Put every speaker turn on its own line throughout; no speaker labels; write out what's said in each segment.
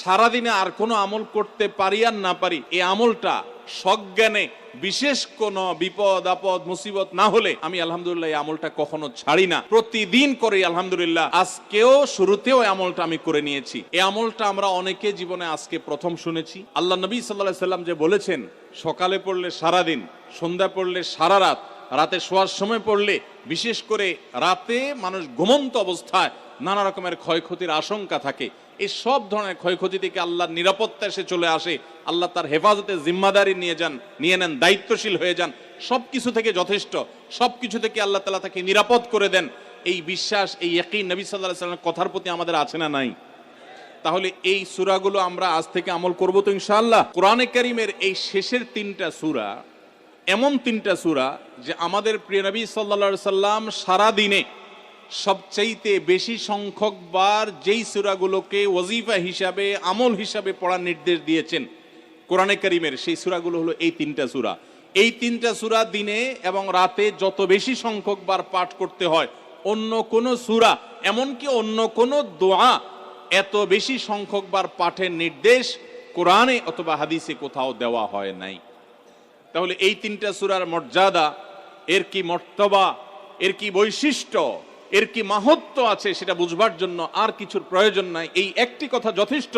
সারাদিনে আর কোনো আমল করতে পারি আর না পারি, এই আমলটা সজ্ঞানে বিশেষ কোন বিপদ আপদ মুসিবত না হলে আমি আলহামদুলিল্লাহ এই আমলটা কখনো ছাড়ি না, প্রতিদিন করি আলহামদুলিল্লাহ। আজকেও শুরুতেও এই আমলটা আমি করে নিয়েছি। এই আমলটা আমরা অনেকে জীবনে আজকে প্রথম শুনেছি। আল্লাহ নবী সাল্লাল্লাহু আলাইহি সাল্লাম যে বলেছেন, সকালে পড়লে সারাদিন, সন্ধ্যা পড়লে সারা রাত, রাতে শোয়ার সময় পড়লে, বিশেষ করে রাতে মানুষ ঘুমন্ত অবস্থায় নানা রকমের ক্ষয়ক্ষতির আশঙ্কা থাকে, এই সব ধরনের ক্ষয়ক্ষতি থেকে আল্লাহর নিরাপত্তা এসে চলে আসে। আল্লাহ তার হেফাজতে জিম্মাদারি নিয়ে নেন, দায়িত্বশীল হয়ে যান, সবকিছু থেকে যথেষ্ট, সবকিছু থেকে আল্লাহ তাআলা তাকে নিরাপদ করে দেন। এই বিশ্বাস, এই ইয়াকিন নবী সাল্লাল্লাহু আলাইহি ওয়াসাল্লামের কথার প্রতি আমাদের আছে না নাই? তাহলে এই সূরাগুলো আমরা আজ থেকে আমল করব তো ইনশাআল্লাহ। কোরআনে কারীমের এই শেষের 3টা সূরা এমন 3টা সূরা যে আমাদের প্রিয় নবী সাল্লাল্লাহু আলাইহি সাল্লাম সারা দিনে সবচাইতে বেশি সংখ্যক বার যেই সূরাগুলোকে ওয়াজিফা হিসাবে, আমল হিসাবে পড়ার নির্দেশ দিয়েছেন কোরআনে কারীমের, সেই সূরাগুলো হলো এই 3টা সূরা। এই 3টা সূরা দিনে এবং রাতে যত বেশি সংখ্যক বার পাঠ করতে হয়, অন্য কোন সূরা, এমনকি অন্য কোন দোয়া এত বেশি সংখ্যক বার পাঠের নির্দেশ কোরআনে অথবা হাদিসে কোথাও দেওয়া হয় নাই। তাহলে এই 3টা সূরার মর্যাদা, এর কি মর্তবা, এর কি বৈশিষ্ট্য, এর কি মাহাত্ম্য আছে সেটা বুঝবার জন্য আর কিছুর প্রয়োজন নাই। এই একটি কথা যথেষ্ট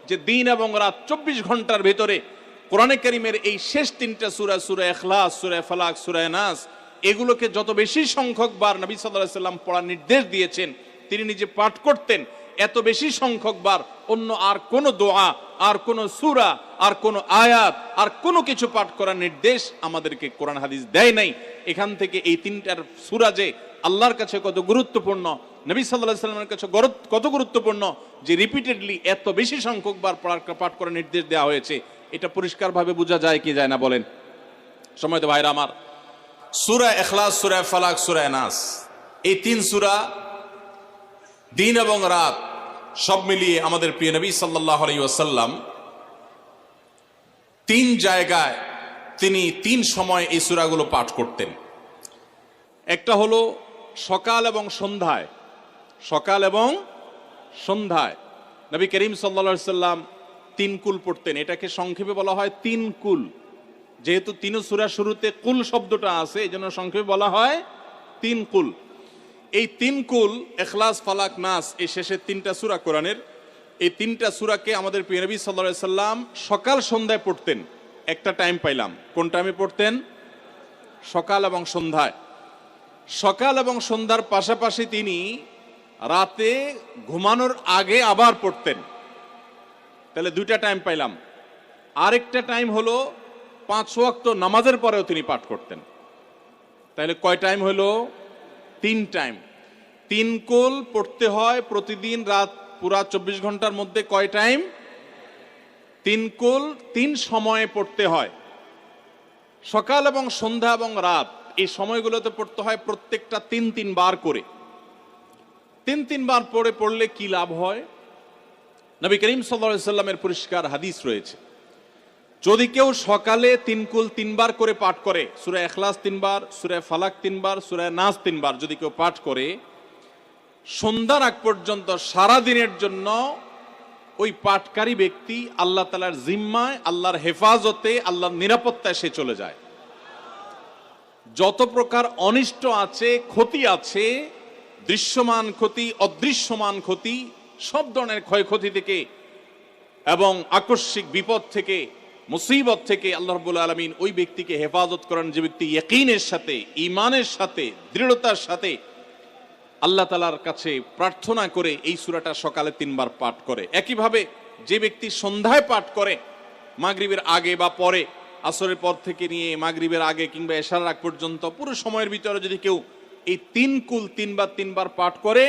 যে দিন এবং রাত 24 ঘন্টার ভেতরে কোরআনে কারীমের এই শেষ 3টা সূরা, সূরা ইখলাস, সূরা ফালাক, সূরা নাস, এগুলোকে যত বেশি সংখ্যক বার নবী সাল্লাল্লাহু আলাইহি সাল্লাম পড়ার নির্দেশ দিয়েছেন, তিনি নিজে পাঠ করতেন, এত বেশি সংখ্যক বার অন্য আর কোন দোয়া, আর কোন সূরা, আর কোন আয়াত, আর কোনো কিছু পাঠ করার নির্দেশ আমাদেরকে কোরআন হাদিস দেয় নাই। এখান থেকে এই 3টার সূরা যে আল্লাহর কাছে কত গুরুত্বপূর্ণ, নবী সাল্লাল্লাহু আলাইহি সাল্লামের কাছে কত গুরুত্বপূর্ণ, যে রিপিটেডলি এত বেশি সংখ্যক বার পাঠ করার নির্দেশ দেওয়া হয়েছে, এটা পরিষ্কারভাবে বোঝা যায় কি যায় না বলেন? সময়ত ভাইরা আমার, সূরা ইখলাস, সূরা ফালাক, সূরা নাস, এই 3 সূরা দিন এবং রাত সব মিলিয়ে আমাদের প্রিয় নবী সাল্লাল্লাহু আলাইহি ওয়াসাল্লাম 3 জায়গায় তিনি 3 সময় এই সূরাগুলো পাঠ করতেন। একটা হলো সকাল এবং সন্ধ্যায়। সকাল এবং সন্ধ্যায় নবী করিম সাল্লাল্লাহু আলাইহি ওয়াসাল্লাম 3 কুল পড়তেন। এটাকে সংক্ষেপে বলা হয় 3 কুল। যেহেতু 3 সূরা শুরুতে কুল শব্দটা আছে, এজন্য সংক্ষেপে বলা হয় 3 কুল। এই 3 কুল ইখলাস, ফালাক, নাস, এই শেষের 3টা সূরা কোরআনের, এই 3টা সূরাকে আমাদের প্রিয় নবী সাল্লাল্লাহু আলাইহি ওয়াসাল্লাম সকাল সন্ধ্যায় পড়তেন। একটা টাইম পাইলাম, কোন টাইমে পড়তেন? সকাল এবং সন্ধ্যায়। সকাল এবং সন্ধ্যার পাশাপাশি তিনি রাতে ঘুমানোর আগে আবার পড়তেন। তাহলে 2টা টাইম পাইলাম। আরেকটা টাইম হলো 5 ওয়াক্ত নামাজের পরেও তিনি পাঠ করতেন। তাহলে কয় টাইম হলো? 3 টাইম। 3 কুল পড়তে হয় প্রতিদিন, রাত পুরা 24 ঘন্টার মধ্যে কয় টাইম? 3 কুল 3 সময়ে পড়তে হয়। সকাল এবং সন্ধ্যা এবং রাত এই সময়গুলোতে পড়তে হয় প্রত্যেকটা 3 বার করে। 3 বার পড়লে কি লাভ হয়? নবী করিম সাল্লাল্লাহু আলাইহি ওয়াসাল্লামের পরিষ্কার হাদিস রয়েছে, যদি কেউ সকালে 3 কুল 3 বার করে পাঠ করে, সূরা ইখলাস 3 বার, সূরা ফালাক 3 বার, সূরা নাস 3 বার যদি কেউ পাঠ করে, সন্ধ্যার আগ পর্যন্ত সারা দিনের জন্য ওই পাঠকারী ব্যক্তি আল্লাহ তাআলার জিম্মায়, আল্লাহর হেফাজতে, আল্লাহর নিরাপত্তায় সে চলে যায়। যত প্রকার অনিষ্ট আছে, ক্ষতি আছে, দৃশ্যমান ক্ষতি, অদৃশ্যমান ক্ষতি, সব ধরনের ক্ষয়ক্ষতি থেকে এবং আকস্মিক বিপদ থেকে, মুসিবত থেকে আল্লাহ রাব্বুল আলামিন ওই ব্যক্তিকে হেফাজত করেন, যে ব্যক্তি ইয়াকিনের সাথে, ঈমানের সাথে, দৃঢ়তার সাথে আল্লাহ তাআলার কাছে প্রার্থনা করে এই সূরাটা সকালে 3 বার পাঠ করে। একইভাবে যে ব্যক্তি সন্ধ্যায় পাঠ করে, মাগরিবের আগে বা পরে, আসরের পর থেকে নিয়ে মাগরিবের আগে কিংবা এশার আগ পর্যন্ত পুরো সময়ের ভিতরে যদি কেউ এই 3 কুল 3 বার পাঠ করে,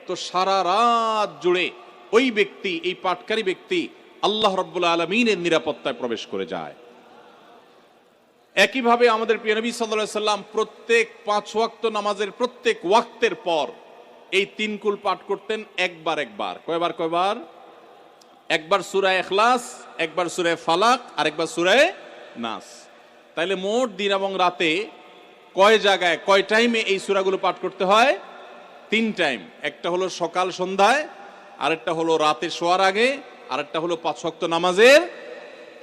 তো সারা রাত জুড়ে ওই ব্যক্তি, এই পাঠকারী ব্যক্তি আল্লাহ রাব্বুল আলামিনের নিরাপত্তায় প্রবেশ করে যায়। একইভাবে আমাদের প্রিয় নবী সাল্লাল্লাহু আলাইহি ওয়াসাল্লাম প্রত্যেক 5 ওয়াক্ত নামাজের প্রত্যেক ওয়াক্তের পর এই 3 কুল পাঠ করতেন একবার। কয়বার? একবার সূরা ইখলাস, একবার সূরা ফালাক, আর একবার সূরা নাস। তাইলে মোট দিন এবং রাতে কয় জায়গায়, কয় টাইমে এই সূরাগুলো পাঠ করতে হয়? 3 টাইম। একটা হলো সকাল সন্ধ্যায়, আরেকটা হলো রাতে শোয়ার আগে, আর একটা হলো 5 ওয়াক্ত নামাজের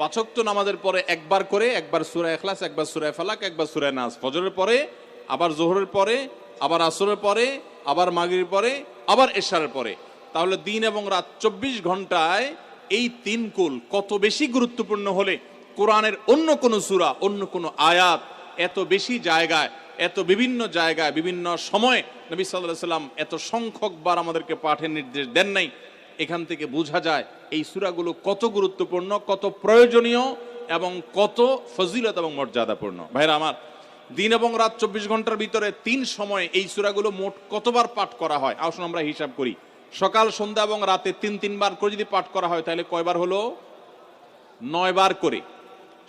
5 ওয়াক্ত নামাজের পরে একবার করে, একবার সূরা ইখলাস, একবার সূরা ফালাক, একবার সূরা নাস, ফজরের পরে, আবার যোহরের পরে, আবার আসরের পরে, আবার মাগরিবের পরে, আবার এশারের পরে। তাহলে দিন এবং রাত 24 ঘন্টায় এই 3 কুল কত বেশি গুরুত্বপূর্ণ হলে কোরআনের অন্য কোন সূরা, অন্য কোন আয়াত এত বেশি জায়গায়, এত বিভিন্ন জায়গায়, বিভিন্ন সময়ে নবী সাল্লাল্লাহু আলাইহি সাল্লাম এত সংখ্যকবার আমাদেরকে পাঠের নির্দেশ দেন নাই। এখান থেকে বোঝা যায় এই সূরাগুলো কত গুরুত্বপূর্ণ, কত প্রয়োজনীয় এবং কত ফজিলত এবং মর্যাদাপূর্ণ। ভাইরা আমার, দিন এবং রাত 24 ঘন্টার ভিতরে 3 সময়ে এই সূরাগুলো মোট কতবার পাঠ করা হয়? আসুন আমরা হিসাব করি। সকাল, সন্ধ্যা এবং রাতে 3 বার করে যদি পাঠ করা হয় তাহলে কয়বার হলো? 9 বার করে।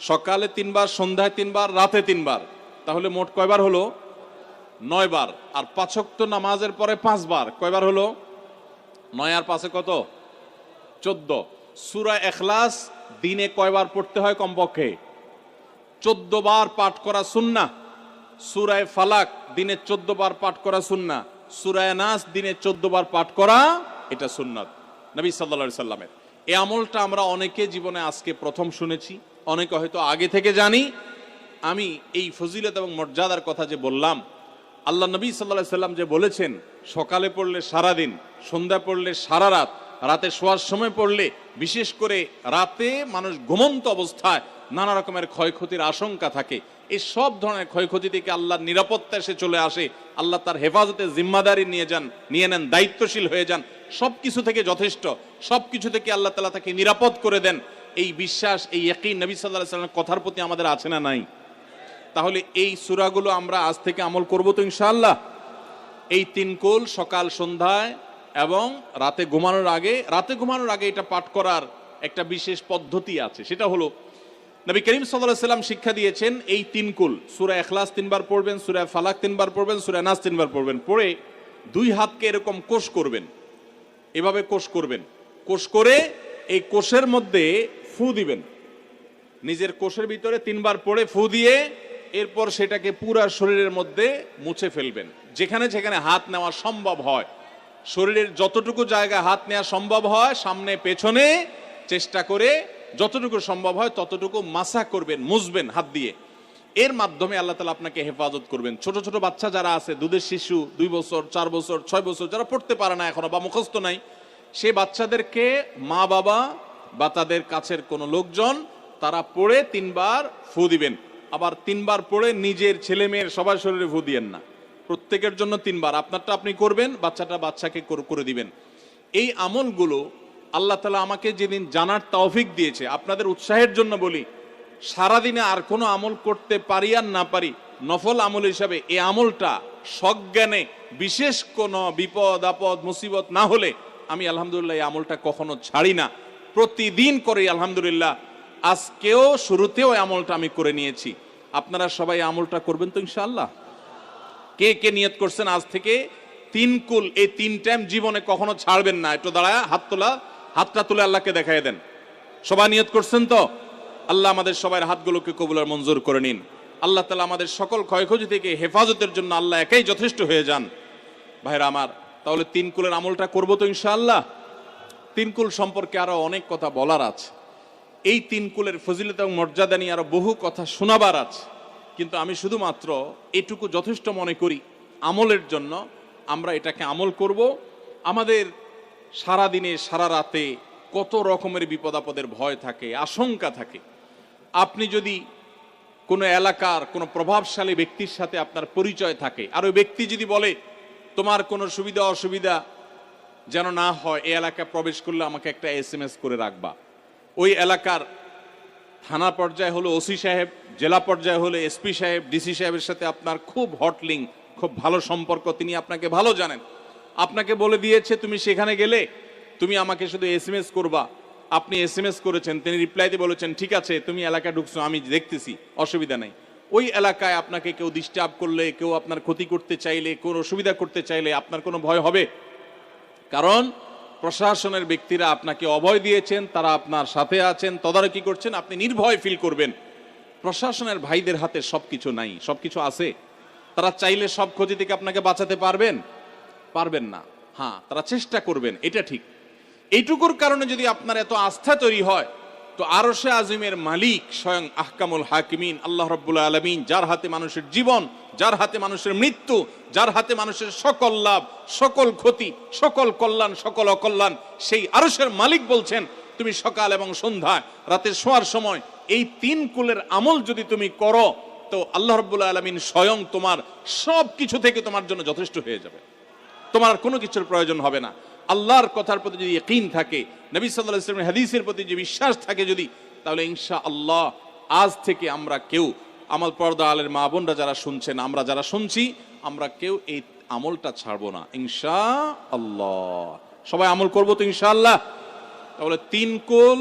সকালে 3 বার, সন্ধ্যায় 3 বার, রাতে 3 বার, তাহলে মোট কয়বার হলো? 9 বার। আর 5 ওয়াক্ত নামাজের পরে 5 বার, কয়বার হলো? 9 আর 5 কত? 14। সূরা ইখলাস দিনে কয়বার পড়তে হয়? কমপক্ষে 14 বার পাঠ করা সুন্নাহ। সূরা ফালাক দিনে 14 বার পাঠ করা সুন্নাহ। সূরা নাস দিনে 14 বার পাঠ করা, এটা সুন্নাত নবী সাল্লাল্লাহু আলাইহি সাল্লামের। এই আমলটা আমরা অনেকে জীবনে আজকে প্রথম শুনেছি, অনেকে হয়তো আগে থেকে জানি। আমি এই ফজিলত এবং মর্যাদার কথা যে বললাম, আল্লাহ নবী সাল্লাল্লাহু আলাইহি সাল্লাম যে বলেছেন সকালে পড়লে সারা দিন, সন্ধ্যা পড়লে সারা রাত, রাতে শোয়ার সময় পড়লে, বিশেষ করে রাতে মানুষ ঘুমন্ত অবস্থায় নানা রকমের ক্ষয়ক্ষতির আশঙ্কা থাকে। এই সব ধরনের ক্ষয়ক্ষতি থেকে আল্লাহর নিরাপত্তা এসে চলে আসে। আল্লাহ তার হেফাজতে জিম্মাদারি নিয়ে নেন, দায়িত্বশীল হয়ে যান। সবকিছু থেকে যথেষ্ট, সবকিছু থেকে আল্লাহ তাআলা তাকে নিরাপদ করে দেন। এই বিশ্বাস, এই ইয়াকিন নবী সাল্লাল্লাহু আলাইহি সাল্লামের কথার প্রতি আমাদের আছে না নাই? তাহলে এই সূরাগুলো আমরা আজ থেকে আমল করব তো ইনশাআল্লাহ। এই 3 কুল সকাল, সন্ধ্যায় এবং রাতে ঘুমানোর আগে এটা পাঠ করার একটা বিশেষ পদ্ধতি আছে। সেটা হলো নবী করিম সাল্লাল্লাহু আলাইহি সাল্লাম শিক্ষা দিয়েছেন এই 3 কুল, সূরা ইখলাস 3 বার পড়বেন, সূরা ফালাক 3 বার পড়বেন, সূরা নাস 3 বার পড়বেন। পড়ে 2 হাতকে এরকম কোষ করবেন, এভাবে কোষ করবেন। কোষ করে এই কোষের মধ্যে ফু দিবেন। নিজের কোষের ভিতরে 3 বার পড়ে ফু দিয়ে এরপর সেটাকে পুরা শরীরের মধ্যে মুছে ফেলবেন। যেখানে যেখানে হাত নেওয়া সম্ভব হয়, শরীরের যতটুকু জায়গা হাত নেওয়া সম্ভব হয়, সামনে পেছনে চেষ্টা করে যতটুকু সম্ভব হয় ততটুকু মাসা করবেন, মুছবেন হাত দিয়ে। এর মাধ্যমে আল্লাহ তাআলা আপনাকে হেফাজত করবেন। ছোট ছোট বাচ্চা যারা আছে, দুধের শিশু, 2 বছর, 4 বছর, 6 বছর, যারা পড়তে পারে না এখনো বা মুখস্থ নাই, সে বাচ্চাদেরকে মা বাবা বা তাদের কাছের কোনো লোকজন তারা পড়ে 3 বার ফু দিবেন। আবার 3 বার পড়ে নিজের ছেলে মেয়ের সবার শরীরে ফু দিয়েন না, প্রত্যেকের জন্য 3 বার। আপনারটা আপনি করবেন, বাচ্চাটা বাচ্চাকে করে দিবেন। এই আমলগুলো আল্লাহ তাআলা আমাকে যেদিন জানার তৌফিক দিয়েছে, আপনাদের উৎসাহের জন্য বলি, সারাদিনে আর কোনো আমল করতে পারি আর না পারি, নফল আমল হিসাবে এই আমলটা সজ্ঞানে, বিশেষ কোনো বিপদ আপদ মুসিবত না হলে আমি আলহামদুলিল্লাহ এই আমলটা কখনো ছাড়ি না, প্রতিদিন করি আলহামদুলিল্লাহ। আজকেও শুরুতেও আমলটা আমি করে নিয়েছি। আপনারা সবাই আমলটা করবেন তো ইনশাআল্লাহ? কে কে নিয়ত করছেন আজ থেকে 3 কুল এই 3 টাইম জীবনে কখনো ছাড়বেন না? একটু দাঁড়ায় হাতটা তুলে আল্লাহকে দেখায় দেন। সবাই নিয়ত করছেন তো? আল্লাহ আমাদের সবার হাতগুলোকে কবুল আর মঞ্জুর করে নিন। আল্লাহ তাআলা আমাদের সকল ক্ষয়ক্ষতি থেকে হেফাজতের জন্য আল্লাহ একাই যথেষ্ট হয়ে যান। ভাইরা আমার, তাহলে 3 কুলের আমলটা করবো তো ইনশাআল্লাহ? 3 কুল সম্পর্কে আরো অনেক কথা বলার আছে। এই 3 কুলের ফজিলত এবং মর্যাদা নিয়ে আরো বহু কথা শোনাবার আছে, কিন্তু আমি শুধুমাত্র এটুকু যথেষ্ট মনে করি আমলের জন্য। আমরা এটাকে আমল করব। আমাদের সারা দিনে সারা রাতে কত রকমের বিপদ আপদের ভয় থাকে, আশঙ্কা থাকে। আপনি যদি কোনো এলাকার কোনো প্রভাবশালী ব্যক্তির সাথে আপনার পরিচয় থাকে, আর ওই ব্যক্তি যদি বলে তোমার কোনো সুবিধা অসুবিধা যেন না হয়, এই এলাকায় প্রবেশ করলে আমাকে একটা SMS করে রাখবা। ওই এলাকার থানা পর্যায়ে হলো ওসি সাহেব, জেলা পর্যায়ে হলো SP সাহেব, DC সাহেবের সাথে আপনার খুব হট লিঙ্ক, খুব ভালো সম্পর্ক, তিনি আপনাকে ভালো জানেন। আপনাকে বলে দিয়েছে তুমি সেখানে গেলে তুমি আমাকে শুধু SMS করবা। আপনি SMS করেছেন, তিনি রিপ্লাইতে বলেছেন ঠিক আছে তুমি এলাকায় ঢুকছো, আমি দেখতেছি, অসুবিধা নেই। ওই এলাকায় আপনাকে কেউ ডিস্টার্ব করলে, কেউ আপনার ক্ষতি করতে চাইলে, কোনো অসুবিধা করতে চাইলে আপনার কোনো ভয় হবে? কারণ প্রশাসনের ব্যক্তিরা আপনাকে অভয় দিয়েছেন, তারা আপনার সাথে আছেন, তদারকি করছেন, আপনি নির্ভয় ফিল করবেন। প্রশাসনের ভাইদের হাতে সবকিছু নাই, সবকিছু আছে। তারা চাইলে সব ক্ষতি থেকে আপনাকে বাঁচাতে পারবেন না। হ্যাঁ, তারা চেষ্টা করবেন, এটা ঠিক। এইটুকুর কারণে যদি আপনার এত আস্থা তৈরি হয়, তো আরশে আজিমের মালিক স্বয়ং আহকামুল হাকিমিন আল্লাহ রাব্বুল আলামিন, যার হাতে মানুষের জীবন, যার হাতে মানুষের মৃত্যু, যার হাতে মানুষের সকল লাভ, সকল ক্ষতি, সকল কল্যাণ, সকল অকল্যাণ, সেই আরশের মালিক বলছেন তুমি সকাল এবং সন্ধ্যায় রাতে শোয়ার সময় এই 3 কুলের আমল যদি তুমি করো, তো আল্লাহ রাব্বুল আলামিন স্বয়ং তোমার সব কিছু থেকে তোমার জন্য যথেষ্ট হয়ে যাবে। তোমার আর কোনো কিছুর প্রয়োজন হবে না। আল্লাহর কথার প্রতি যদি ইয়াকিন থাকে, নবী সাল্লাল্লাহু আলাইহি ওয়াসাল্লামের হাদিসের প্রতি যে বিশ্বাস থাকে যদি, তাহলে ইনশাআল্লাহ আজ থেকে আমরা কেউ, আমার পর্দা আলের মা বোনরা যারা শুনছেন, আমরা যারা শুনছি, আমরা কেউ এই আমলটা ছাড়বো না ইনশাআল্লাহ। সবাই আমল করবো তো ইনশাআল্লাহ? তাহলে 3 কুল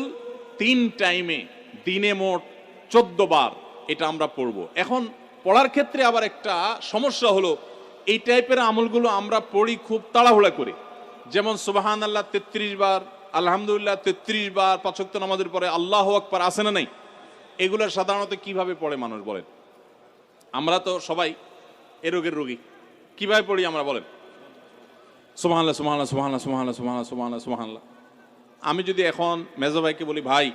3 টাইমে দিনে মোট 14 বার এটা আমরা পড়বো। এখন পড়ার ক্ষেত্রে আবার একটা সমস্যা হলো, এই টাইপের আমলগুলো আমরা পড়ি খুব তাড়াহুড়া করে। যেমন সুবহানাল্লাহ 33 বার, আলহামদুলিল্লাহ 33 বার, 5 ওয়াক্ত নামাজের পরে আল্লাহু আকবার আছে না নাই? এগুলো সাধারণত কিভাবে পড়ে মানুষ বলেন? আমরা তো সবাই এ রোগের রোগী। কিভাবে পড়ি আমরা বলেন? সুবহানাল্লাহ সুবহানাল্লাহ সুবহানাল্লাহ সুবহানাল্লাহ সুবহানাল্লাহ সুবহানাল্লাহ সুবহানাল্লাহ। আমি যদি এখন মেজো ভাইকে বলি, ভাই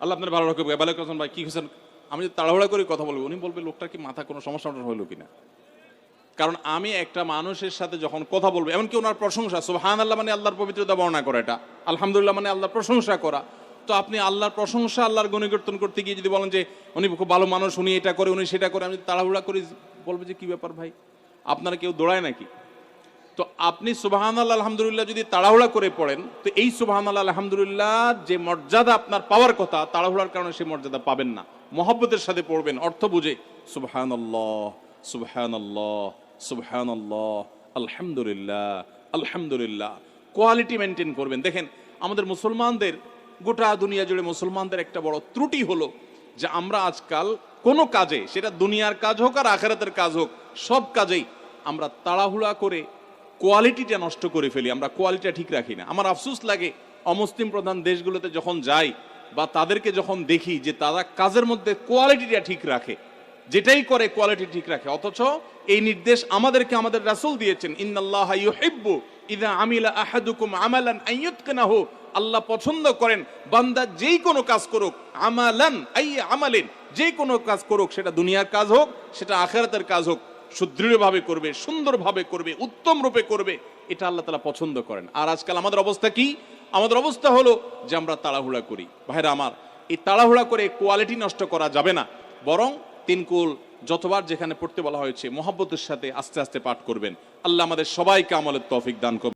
আল্লাহ আপনার ভালো রাখুক, ভালো করছেন ভাই, কি করছেন, আমি যদি তাড়াহুড়া করে কথা বলবো, উনি বলবে লোকটার কি মাথা কোনো সমস্যা হলো কিনা। কারণ আমি একটা মানুষের সাথে যখন কথা বলবো, এমনকি ওনার প্রশংসা, সুবহানাল্লাহ মানে আল্লাহর পবিত্রতা বর্ণনা করা, এটা আলহামদুলিল্লাহ মানে আল্লাহর প্রশংসা করা, তো আপনি আল্লাহর প্রশংসা, আল্লাহর গুণকীর্তন করতে গিয়ে যদি বলেন যে উনি খুব ভালো মানুষ, উনি এটা করে, উনি সেটা করে, আমি তাড়াহুড়া করে বলবো যে কি ব্যাপার ভাই, আপনারা কেউ দৌড়ায় নাকি? তো আপনি সুবহানাল্লাহ আলহামদুলিল্লাহ যদি তাড়াহুড়া করে পড়েন, তো এই সুবহানাল্লাহ আলহামদুলিল্লাহ যে মর্যাদা আপনার পাওয়ার কথা, তাড়াহুড়ার কারণে সেই মর্যাদা পাবেন না। মহব্বতের সাথে পড়বেন, অর্থ বুঝে, সুবহানাল্লাহ সুবহানাল্লাহ সুবহানাল্লাহ আলহামদুলিল্লাহ আলহামদুলিল্লাহ, কোয়ালিটি মেনটেন করবেন। দেখেন আমাদের মুসলমানদের, গোটা দুনিয়া জুড়ে মুসলমানদের একটা বড় ত্রুটি হলো যে আমরা আজকাল কোনো কাজে, সেটা দুনিয়ার কাজ হোক আর আখিরাতের কাজ হোক, সব কাজেই আমরা তাড়াহুড়া করে কোয়ালিটিটা নষ্ট করে ফেলি, আমরা কোয়ালিটিটা ঠিক রাখি না। আমার আফসোস লাগে অমুসলিম প্রধান দেশগুলোতে যখন যাই বা তাদেরকে যখন দেখি যে তারা কাজের মধ্যে কোয়ালিটিটা ঠিক রাখে, যেটাই করে কোয়ালিটি ঠিক রাখে, অথচ এই নির্দেশ আমাদেরকে আমাদের রাসূল দিয়েছেন, ইন্নাল্লাহা ইউহিব্বু ইযা আমিলা আহাদুকুম আমালান আন ইউতকিনাহু, আল্লাহ পছন্দ করেন বান্দা যেই কোনো কাজ করুক, আমালান আই আমালিন, যে কোনো কাজ করুক, সেটা দুনিয়ার কাজ হোক, সেটা আখিরাতের কাজ হোক, সুদৃঢ়ভাবে করবে, সুন্দরভাবে করবে, উত্তম রূপে করবে, এটা আল্লাহ তাআলা পছন্দ করেন। আর আজকাল আমাদের অবস্থা কি? আমাদের অবস্থা হলো যে আমরা তাড়াহুড়া করি। ভাইরা আমার, এই তাড়াহুড়া করে কোয়ালিটি নষ্ট করা যাবে না, বরং 3 কুল যতবার যেখানে পড়তে বলা হয়েছে মহব্বতের সাথে আস্তে আস্তে পাঠ করবেন। আল্লাহ আমাদের সবাইকে আমলের তৌফিক দান করুন।